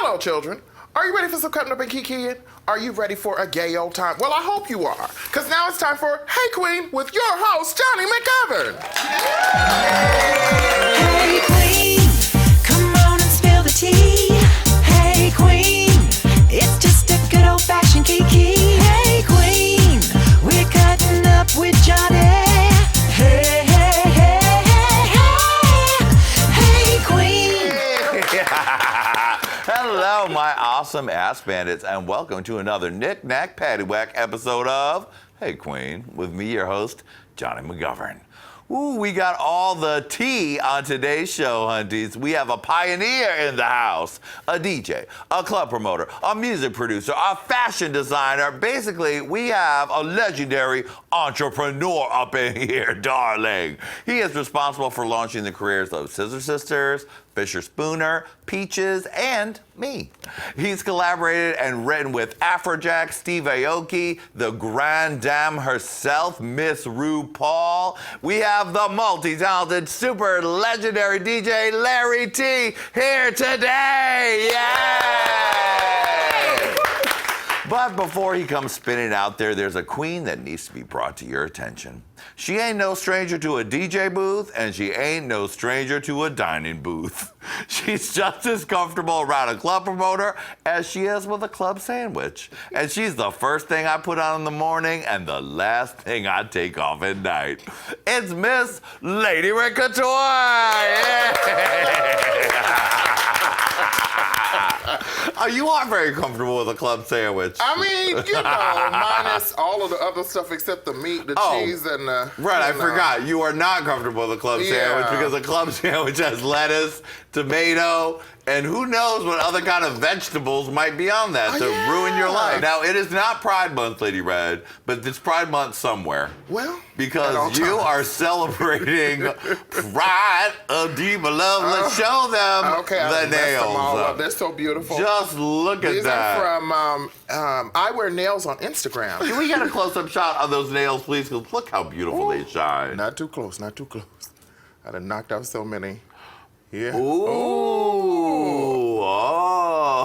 Hello, children. Are you ready for some cutting up and kikiing? Are you ready for a gay old time? Well, I hope you are, because now it's time for Hey Qween with your host, Jonny McGovern. Hey Qween, come on and spill the tea. Hey Qween, it's just a good old-fashioned kiki. Hey Qween, we're cutting up with Jonny. Hey, hey, hey, hey, hey, hey Qween. Hello, my awesome ass bandits, and welcome to another knick-knack paddywhack episode of Hey Qween, with me, your host, Jonny McGovern. Ooh, we got all the tea on today's show, hunties. We have a pioneer in the house, a DJ, a club promoter, a music producer, a fashion designer. Basically, we have a legendary entrepreneur up in here, darling. He is responsible for launching the careers of Scissor Sisters, Fisher Spooner, Peaches, and me. He's collaborated and written with Afrojack, Steve Aoki, the Grand Dame herself, Miss RuPaul. We have the multi-talented, super legendary DJ Larry T here today. Yay! But before he comes spinning out there, there's a queen that needs to be brought to your attention. She ain't no stranger to a DJ booth, and she ain't no stranger to a dining booth. She's just as comfortable around a club promoter as she is with a club sandwich. And she's the first thing I put on in the morning and the last thing I take off at night. It's Miss Lady Red Couture! Yeah. Oh, you are very comfortable with a club sandwich. I mean, you know, minus all of the other stuff except the meat, the cheese, and the... Right, I forgot. You are not comfortable with a club sandwich because a club sandwich has lettuce, tomato, and who knows what other kind of vegetables might be on that to ruin your life. Now, it is not Pride Month, Lady Red, but it's Pride Month somewhere. Well, because you are celebrating Pride of Diva Love. Let's show them the nails. Them all up. They're so beautiful. Just look at These that. These are from, I wear nails on Instagram. Can we get a close-up shot of those nails, please? Because look how beautiful they shine. Not too close, not too close. I done knocked out so many. Yeah. Ooh. Oh.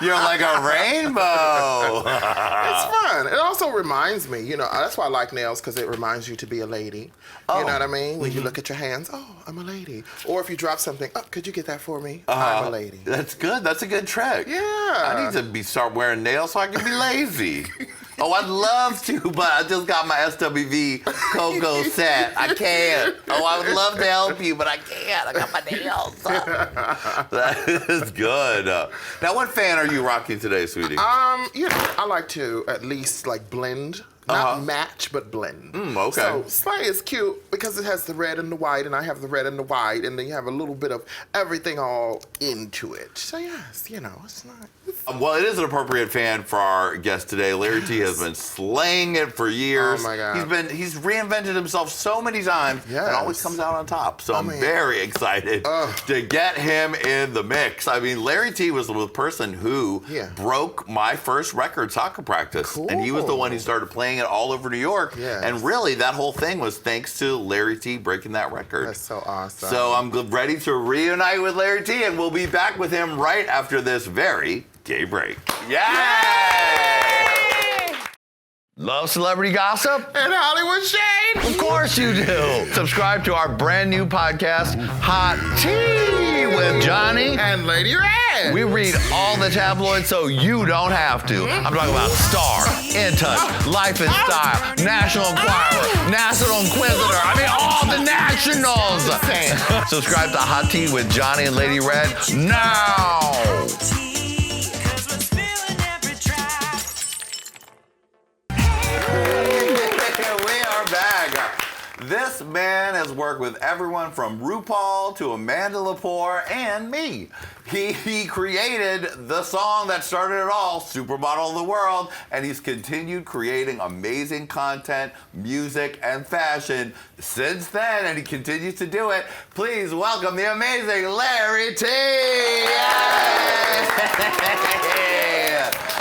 You're like a rainbow. It's fun. It also reminds me, you know, that's why I like nails, because it reminds you to be a lady. You know what I mean? When you look at your hands, oh, I'm a lady. Or if you drop something, oh, could you get that for me? I'm a lady. That's good. That's a good trick. Yeah. I need to start wearing nails so I can be lazy. Oh, I'd love to, but I just got my SWV Coco set. I can't. Oh, I would love to help you, but I can't. I got my nails. That is good. Now, what fan are you rocking today, sweetie? You know, I like to at least like blend. Not match, but blend. Okay. So Slay is cute because it has the red and the white, and I have the red and the white, and then you have a little bit of everything all into it. So yes, you know, it's not. Well, it is an appropriate fan for our guest today. Larry T has been slaying it for years. Oh my God. He's reinvented himself so many times and always comes out on top. So I'm very excited to get him in the mix. I mean, Larry T was the person who broke my first record, Soccer Practice. Cool. And he was the one who started playing it all over New York. Yes. And really, that whole thing was thanks to Larry T breaking that record. That's so awesome. So I'm ready to reunite with Larry T, and we'll be back with him right after this very gay break. Yay! Love celebrity gossip? And Hollywood shade? Of course you do. Subscribe to our brand new podcast, Hot Tea with Jonny and Lady Red. We read all the tabloids so you don't have to. I'm talking about Star, In Touch, Life and Style, National Enquirer, National Inquisitor. I mean, all the nationals. Subscribe to Hot Tea with Jonny and Lady Red now. This man has worked with everyone from RuPaul to Amanda Lepore and me. He created the song that started it all, Supermodel of the World, and he's continued creating amazing content, music, and fashion since then, and he continues to do it. Please welcome the amazing Larry T. Yay!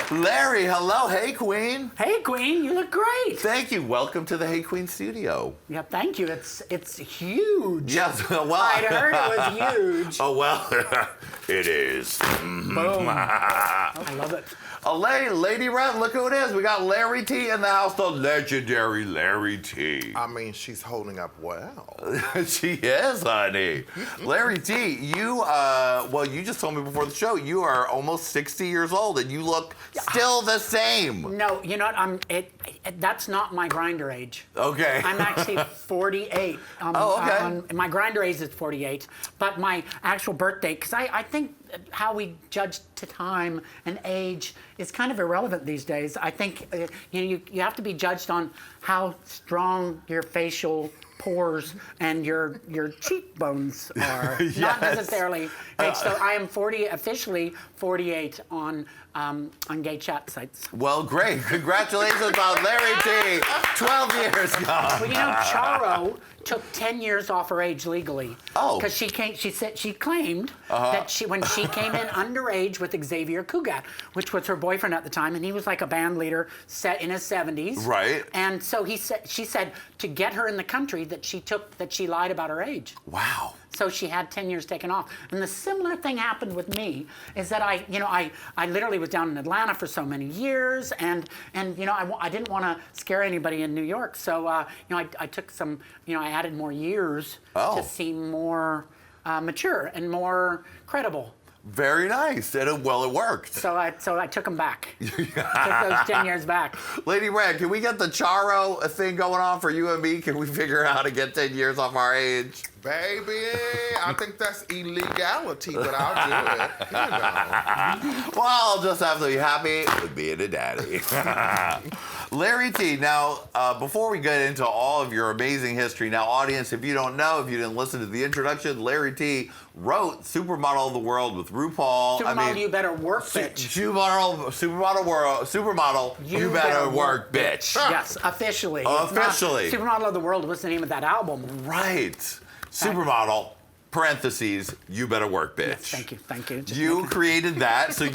Larry, hello. Hey, Queen. Hey, Queen, you look great. Thank you. Welcome to the Hey Queen studio. Yeah, thank you. It's huge. Yes, well. I'd heard it was huge. Oh, well, it is. Boom. I love it. Lady Red, look who it is. We got Larry T in the house, the legendary Larry T. I mean, she's holding up well. She is, honey. Larry T, you, you just told me before the show, you are almost 60 years old and you look still the same. No, you know what? That's not my grinder age. Okay. I'm actually 48. Okay. My grinder age is 48, but my actual birthday, because I think how we judge to time and age is kind of irrelevant these days. I think you have to be judged on how strong your facial pores and your cheekbones are, Yes. not necessarily age. So I am officially 48 on gay chat sites. Well, great. Congratulations on Larry T. 12 years gone. Well, you know, Charo took 10 years off her age legally. Oh. Because she claimed that when she came in underage with Xavier Cugat, which was her boyfriend at the time, and he was like a band leader set in his 70s. Right. And so she said to get her in the country that she lied about her age. Wow. So she had 10 years taken off. And the similar thing happened with me is that I literally was down in Atlanta for so many years, and I didn't want to scare anybody in New York. So I took some, I added more years to seem more mature and more credible. Very nice. And it worked. So I took them back. Took those 10 years back. Lady Red, can we get the Charo thing going on for you and me? Can we figure out how to get 10 years off our age? Baby, I think that's illegality, but I'll do it. You know. Well, I'll just have to be happy with being a daddy. Larry T, now, before we get into all of your amazing history, now, audience, if you don't know, if you didn't listen to the introduction, Larry T wrote Supermodel of the World with RuPaul. Supermodel, you better work, bitch. Supermodel, you better work, bitch. Yes, officially. Officially. Supermodel of the World was the name of that album. Right. Supermodel, parentheses, you better work, bitch. Yes, thank you. Just You created that, so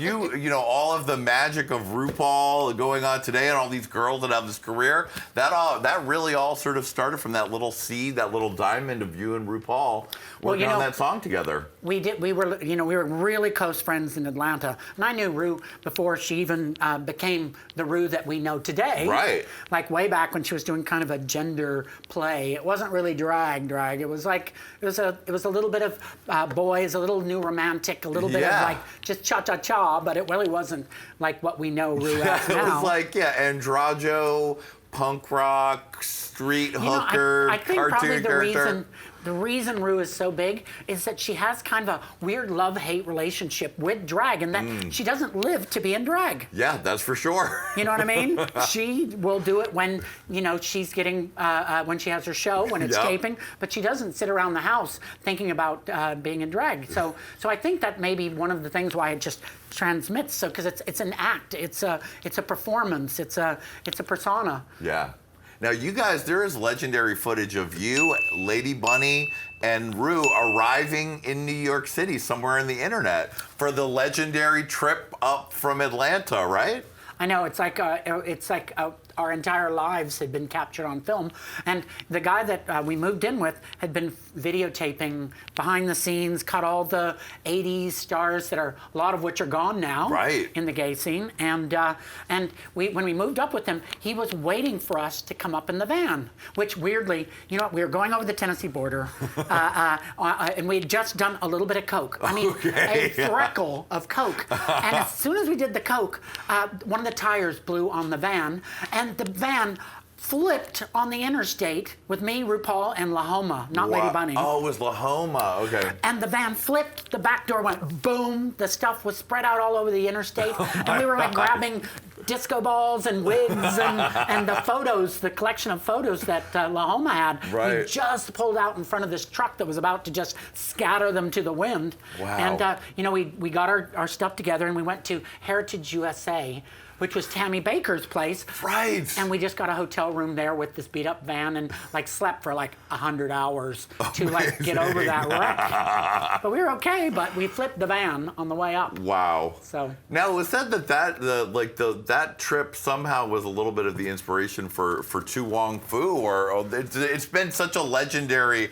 all of the magic of RuPaul going on today and all these girls that have this career, that really all sort of started from that little seed, that little diamond of you and RuPaul working on that song together. We did. We were really close friends in Atlanta, and I knew Ru before she even became the Ru that we know today. Right. Like way back when she was doing kind of a gender play. It wasn't really drag. It was like it was a little bit of boys, a little new romantic, a little bit of like just cha-cha-cha, but it really wasn't like what we know Ru as now. It was like androgyno, punk rock, street hooker, I think cartoon probably character. The reason Ru is so big is that she has kind of a weird love-hate relationship with drag, and that she doesn't live to be in drag. Yeah, that's for sure. You know what I mean? She will do it when, she's getting, when she has her show, when it's taping, but she doesn't sit around the house thinking about being in drag. So I think that may be one of the things why it just transmits. So, because it's an act, it's a performance, it's a persona. Yeah. Now, you guys, there is legendary footage of you, Lady Bunny, and Ru arriving in New York City somewhere in the internet for the legendary trip up from Atlanta, right? I know, it's like our entire lives had been captured on film. And the guy that we moved in with had been videotaping behind the scenes, caught all the 80s stars that are, a lot of which are gone now in the gay scene. And when we moved up with him, he was waiting for us to come up in the van, which weirdly, we were going over the Tennessee border, and we had just done a little bit of coke. I mean, a freckle of coke. And as soon as we did the coke, one of the tires blew on the van, and the van flipped on the interstate with me, RuPaul, and Lahoma, not Lady Bunny. Oh, it was Lahoma, okay. And the van flipped, the back door went boom, the stuff was spread out all over the interstate, and we were like grabbing disco balls and wigs and the photos, the collection of photos that Lahoma had. We just pulled out in front of this truck that was about to just scatter them to the wind. Wow. And, we got our stuff together and we went to Heritage USA, which was Tammy Baker's place. Right. And we just got a hotel room there with this beat up van and like slept for like 100 hours to like get over that wreck. But we were okay, but we flipped the van on the way up. Wow. So now it said that trip somehow was a little bit of the inspiration for Tu Wong Fu, or it's been such a legendary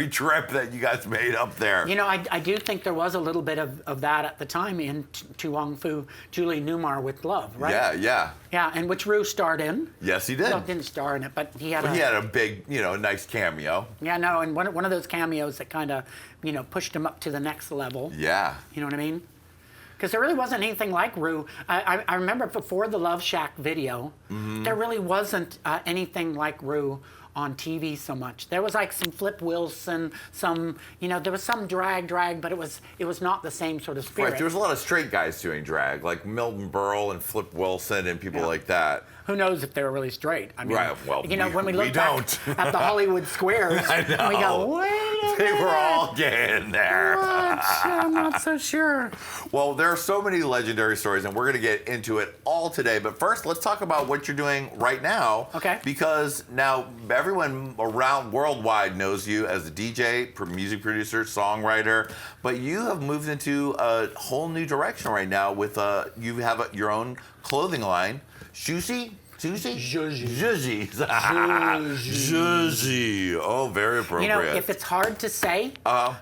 trip that you guys made up there. You know, I do think there was a little bit of that at the time in Tu Wong Fu, Julie Newmar with Love, right? Yeah. Yeah, and which Ru starred in. Yes, he did. Well, didn't star in it, but he had a big, nice cameo. Yeah, no, and one of those cameos that kind of, pushed him up to the next level. Yeah. You know what I mean? Because there really wasn't anything like Ru. I remember before the Love Shack video, there really wasn't anything like Ru on TV so much. There was like some Flip Wilson, there was some drag, but it was not the same sort of spirit. Right, there was a lot of straight guys doing drag, like Milton Berle and Flip Wilson and people like that. Who knows if they were really straight? I mean, right, well, when we look back at the Hollywood squares, I know. we go, wait a minute. They were all getting there. What? I'm not so sure. Well, there are so many legendary stories, and we're going to get into it all today. But first, let's talk about what you're doing right now. Okay. Because now everyone around worldwide knows you as a DJ, music producer, songwriter, but you have moved into a whole new direction right now with you have your own clothing line. Susie? Zhuzhi. Oh, very appropriate. If it's hard to say,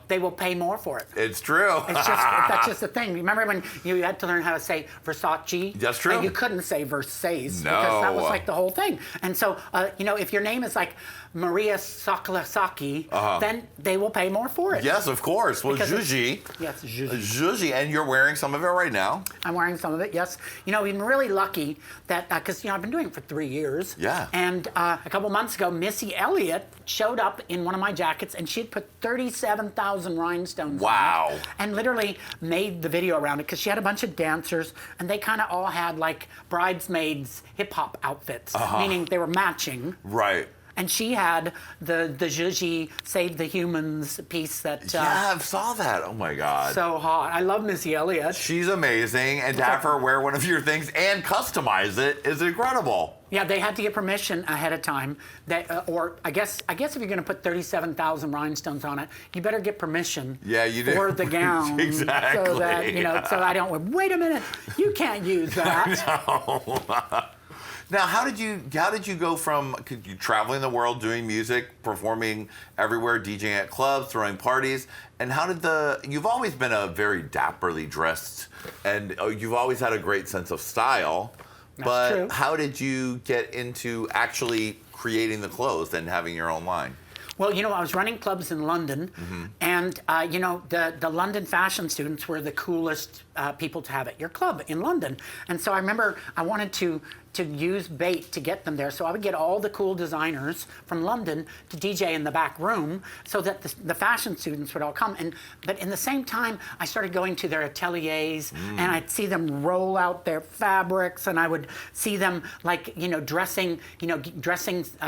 they will pay more for it. It's true. That's just the thing. Remember when you had to learn how to say Versace? That's true. And you couldn't say Versace No. because that was like the whole thing. And so, if your name is like Maria Sakalasaki, then they will pay more for it. Yes, of course. Well, Zhuzhi. Yes, Zhuzhi. Zhuzhi, and you're wearing some of it right now. I'm wearing some of it, yes. We've been really lucky that, because, I've been doing it for 3 years. Yeah. And a couple months ago, Missy Elliott showed up in one of my jackets, and she had put 37,000 rhinestones on it. And literally made the video around it, because she had a bunch of dancers, and they kind of all had, like, bridesmaids hip-hop outfits, meaning they were matching. Right. And she had the Zhuzhi Save the Humans piece that... yeah, I saw that. Oh, my God. So hot. I love Missy Elliott. She's amazing, and to have her wear one of your things and customize it is incredible. Yeah, they had to get permission ahead of time. Or I guess if you're going to put 37,000 rhinestones on it, you better get permission. Yeah, you do. For the gown. Exactly. So that so I don't. Wait a minute, you can't use that. No. Now, how did you go from you traveling the world doing music, performing everywhere, DJing at clubs, throwing parties, and you've always been a very dapperly dressed, and you've always had a great sense of style. That's true. How did you get into actually creating the clothes and having your own line? Well, I was running clubs in London, and, the London fashion students were the coolest people to have at your club in London. And so I remember I wanted to use bait to get them there. So I would get all the cool designers from London to DJ in the back room so that the fashion students would all come. But in the same time, I started going to their ateliers, and I'd see them roll out their fabrics, and I would see them, like, dressing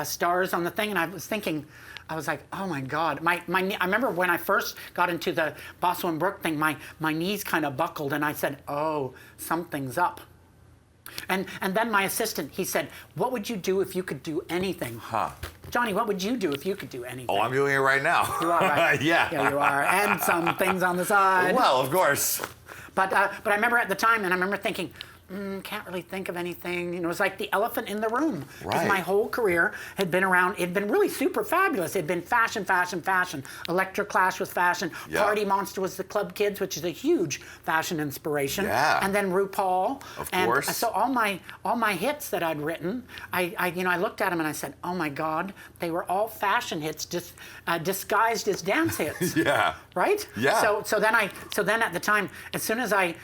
stars on the thing. And I was thinking, I was like, oh my God. I remember when I first got into the Boswell and Brooke thing, my knees kind of buckled, and I said, oh, something's up. And then my assistant, he said, what would you do if you could do anything? Johnny, what would you do if you could do anything? Oh, I'm doing it right now. You are, right? Yeah, you are. And some things on the side. Well, of course. But I remember at the time, and I remember thinking, can't really think of anything. It was like the elephant in the room. Because my whole career had been around, it'd been really super fabulous. It'd been fashion. Electroclash was fashion. Yeah. Party Monster was the Club Kids, which is a huge fashion inspiration. Yeah. And then RuPaul. Of course. And so all my hits that I'd written, I looked at them and I said, oh my God, they were all fashion hits, just disguised as dance hits. Yeah. Right? Yeah. So then at the time, as soon as I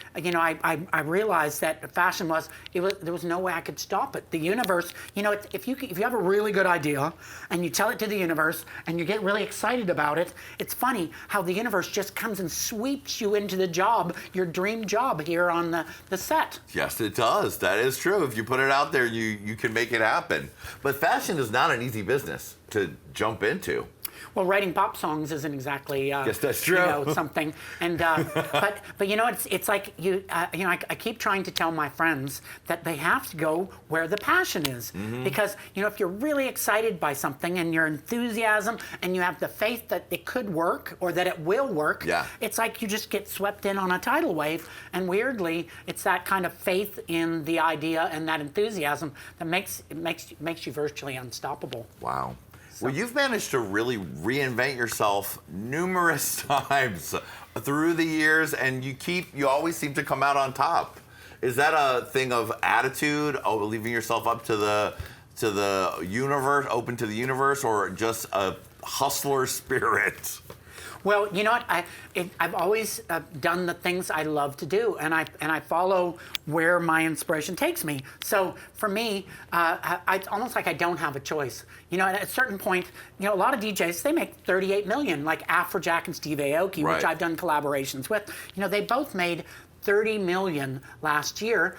realized that fashion there was no way I could stop it. The universe, if you have a really good idea and you tell it to the universe and you get really excited about it, it's funny how the universe just comes and sweeps you into the job, your dream job here on the set. Yes, it does. That is true. If you put it out there, you can make it happen. But fashion is not an easy business to jump into. Well, writing pop songs isn't exactly Guess that's true. something. And but it's like I keep trying to tell my friends that they have to go where the passion is, because if you're really excited by something and your enthusiasm and you have the faith that it could work or that it will work, it's like you just get swept in on a tidal wave. And weirdly, it's that kind of faith in the idea and that enthusiasm that makes you virtually unstoppable. Wow. Well, you've managed to really reinvent yourself numerous times through the years, and you always seem to come out on top. Is that a thing of attitude, leaving yourself up to the universe, open to the universe, or just a hustler spirit? Well, you know what? I've always done the things I love to do, and I follow where my inspiration takes me. So for me, it's almost like I don't have a choice. At a certain point, a lot of DJs, they make 38 million, like Afrojack and Steve Aoki, which I've done collaborations with. they both made 30 million last year,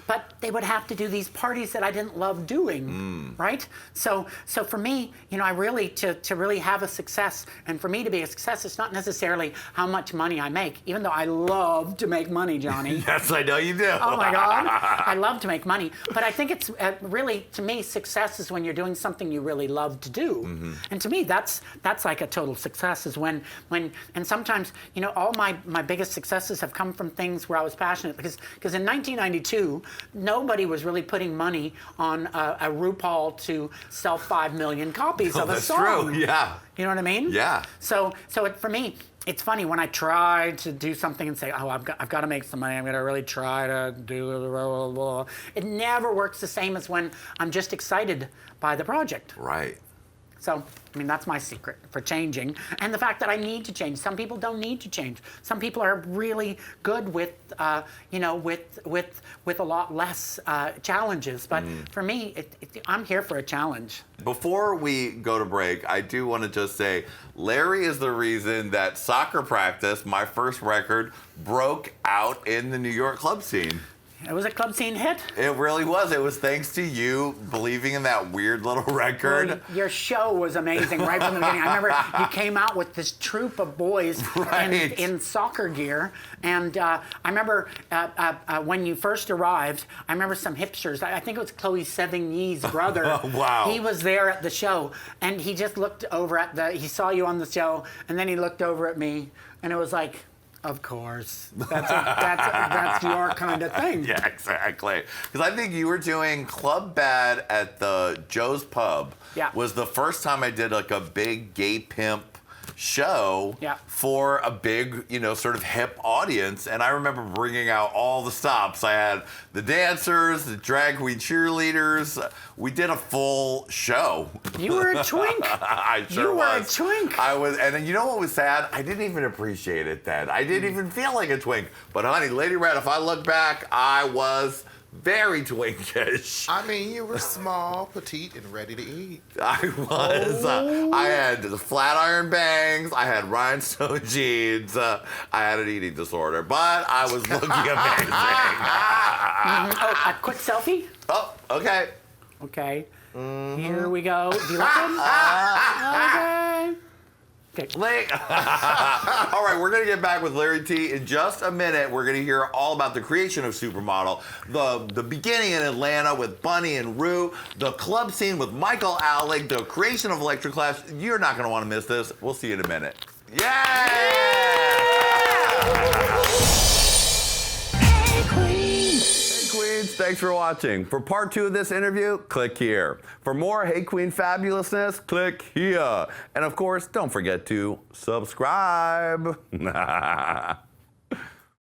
but they would have to do these parties that I didn't love doing, right? So for me, I really to really have a success, and for me to be a success, it's not necessarily how much money I make, even though I love to make money, Johnny. Yes, I know you do. Oh my God, I love to make money, but I think it's really, to me, success is when you're doing something you really love to do, and to me, that's like a total success. Is when and sometimes all my biggest successes have come from things where I was passionate, because in 1992 nobody was really putting money on a RuPaul to sell 5 million copies of a song. That's true. Yeah. You know what I mean? Yeah. So for me, it's funny when I try to do something and say, I've got to make some money. I'm going to really try to do blah, blah, blah. It never works the same as when I'm just excited by the project. Right. So, that's my secret for changing, and the fact that I need to change. Some people don't need to change. Some people are really good with, with a lot less challenges. But for me, I'm here for a challenge. Before we go to break, I do want to just say, Larry is the reason that Soccer Practice, my first record, broke out in the New York club scene. It was a club scene hit. It really was. It was thanks to you believing in that weird little record. Well, your show was amazing right from the beginning. I remember you came out with this troop of boys in soccer gear. And I remember when you first arrived, I remember some hipsters. I think it was Chloe Sevigny's brother. Wow. He was there at the show. And he just looked over he saw you on the show. And then he looked over at me. And it was like, of course. That's your kind of thing. Yeah, exactly. Because I think you were doing Club Bad at the Joe's Pub. Yeah. Was the first time I did like a big gay pimp show for a big, sort of hip audience. And I remember bringing out all the stops. I had the dancers, the drag queen cheerleaders. We did a full show. You were a twink. I sure was. You were a twink. I was, and you know what was sad? I didn't even appreciate it then. I didn't even feel like a twink. But honey, Lady Red, if I look back, I was very twinkish. You were small, petite, and ready to eat. I was. I had flat iron bangs. I had rhinestone jeans. I had an eating disorder, but I was looking amazing. A quick selfie? Oh, okay. Okay. Here we go. Do you like it? Okay. Okay. All right, we're going to get back with Larry T in just a minute. We're going to hear all about the creation of Supermodel, the beginning in Atlanta with Bunny and Rue, the club scene with Michael Alec, the creation of Electric Clash. You're not going to want to miss this. We'll see you in a minute. Yeah! Hey Qween! Queens, thanks for watching. For part 2 of this interview, click here. For more Hey Qween fabulousness, click here. And of course, don't forget to subscribe.